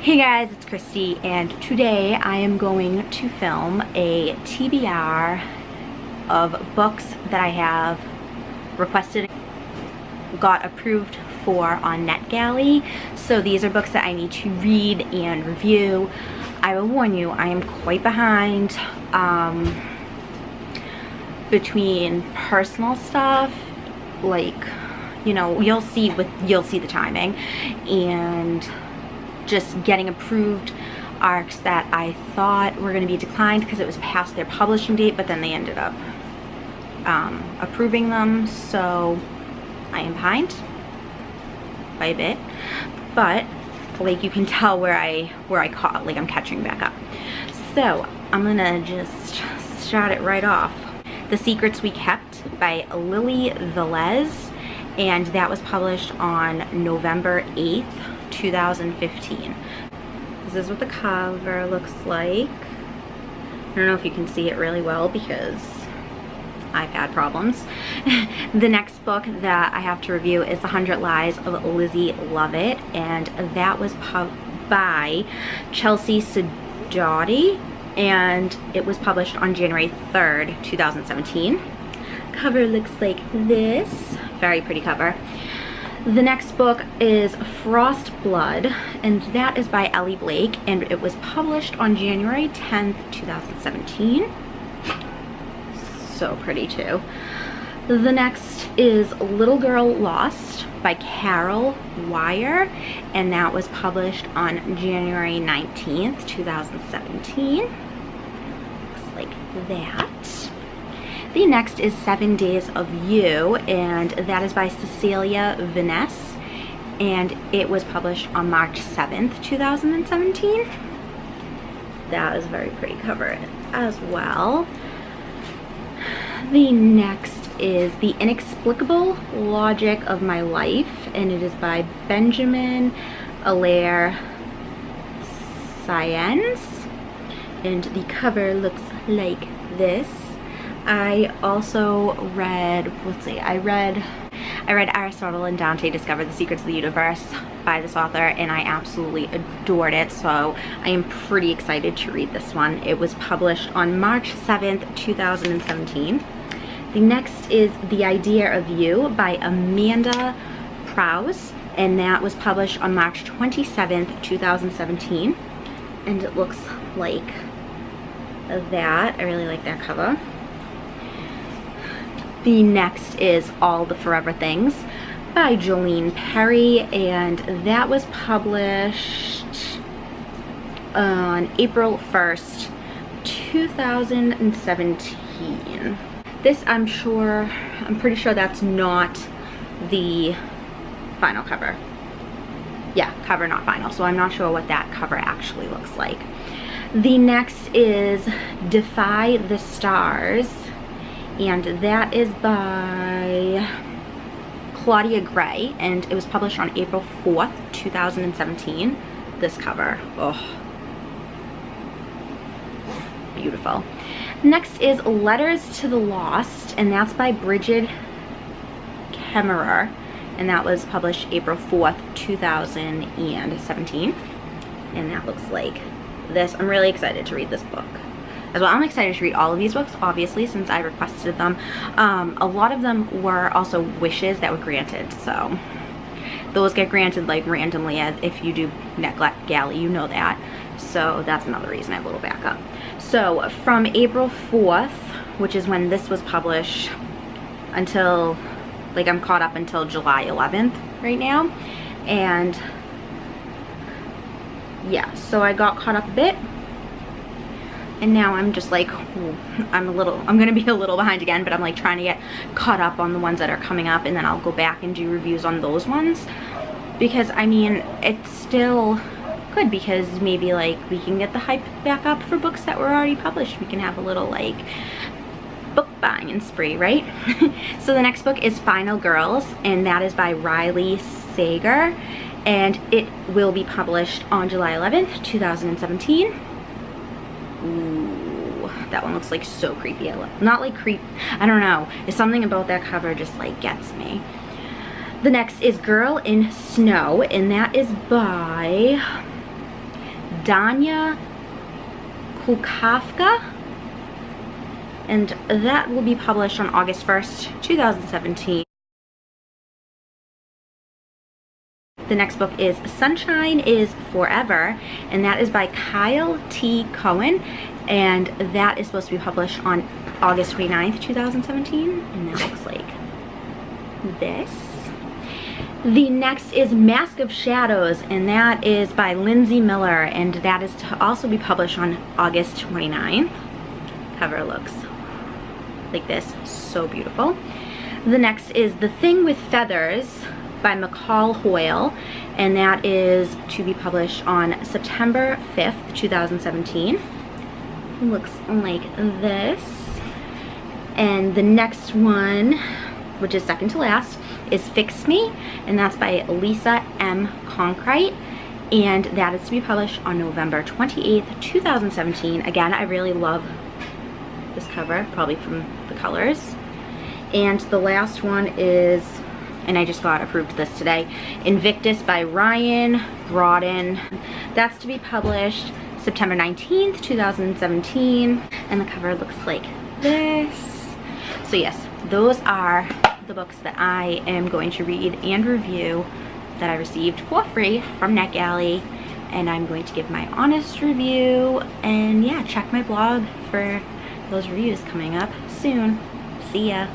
Hey guys, it's Christy, and today I am going to film a TBR of books that I have requested, got approved for on Netgalley. So these are books that I need to read and review. I will warn you, I am quite behind between personal stuff, like, you know, you'll see the timing, and just getting approved arcs that I thought were going to be declined because it was past their publishing date, but then they ended up approving them. So I am behind by a bit, but like you can tell where I caught, like I'm catching back up. So I'm gonna just start it right off. The Secrets We Kept by Lily Velez, and that was published on November 8th, 2015. This is what the cover looks like. I don't know if you can see it really well because I've had problems. The next book that I have to review is The 100 Lies of Lizzie Lovett, and that was by Chelsea Sidoti, and it was published on January 3rd, 2017. Cover looks like this. Very pretty cover. The next book is Frost Blood, and that is by Ellie Blake, and it was published on January 10th, 2017. So pretty too. The next is Little Girl Lost by Carol Wire, and that was published on January 19th, 2017. Looks like that. The next is 7 Days of You, and that is by Cecilia Vines, and it was published on March 7th, 2017. That is a very pretty cover as well. The next is The Inexplicable Logic of My Life, and it is by Benjamin Allaire Science, and the cover looks like this. I also read, I read Aristotle and Dante Discover the Secrets of the Universe by this author, and I absolutely adored it, so I am pretty excited to read this one. It was published on March 7th, 2017. The next is The Idea of You by Amanda Prowse, and that was published on March 27th, 2017. And it looks like that. I really like that cover. The next is All the Forever Things by Jolene Perry, and that was published on April 1st, 2017. This, I'm pretty sure that's not the final cover. Yeah, cover not final, so I'm not sure what that cover actually looks like. The next is Defy the Stars, and that is by Claudia Gray, and it was published on April 4th, 2017. This cover, oh, beautiful. Next is Letters to the Lost, and that's by Bridget Kemmerer, and that was published April 4th, 2017. And that looks like this. I'm really excited to read this book as well. I'm excited to read all of these books, obviously, since I requested them. A lot of them were also wishes that were granted, so those get granted like randomly. As if you do Netgalley, you know that. So that's another reason I have a little backup. So from April 4th, which is when this was published, until, like, I'm caught up until July 11th right now. And yeah, so I got caught up a bit, and now I'm just like, I'm gonna be a little behind again, but I'm like trying to get caught up on the ones that are coming up, and then I'll go back and do reviews on those ones, because I mean, it's still good, because maybe like we can get the hype back up for books that were already published. We can have a little like book buying and spree, right? So the next book is Final Girls, and that is by Riley Sager, and it will be published on July 11th, 2017. Ooh, that one looks like so creepy. Not like creep, I don't know. It's something about that cover just like gets me. The next is Girl in Snow, and that is by Danya Kulkafka, and that will be published on August 1st, 2017. The next book is Sunshine is Forever, and that is by Kyle T. Cohen, and that is supposed to be published on August 29th, 2017, and that looks like this. The next is Mask of Shadows, and that is by Lindsay Miller, and that is to also be published on August 29th. Cover looks like this, so beautiful. The next is The Thing with Feathers by McCall Hoyle, and that is to be published on September 5th, 2017. It looks like this. And the next one, which is second to last, is Fix Me, and that's by Lisa M. Conkright, and that is to be published on November 28th, 2017. Again, I really love this cover, probably from the colors. And the last one is, and I just got approved this today, Invictus by Ryan Brodden. That's to be published September 19th, 2017, and the cover looks like this. So yes, those are the books that I am going to read and review that I received for free from Netgalley, and I'm going to give my honest review, and yeah, check my blog for those reviews coming up soon. See ya.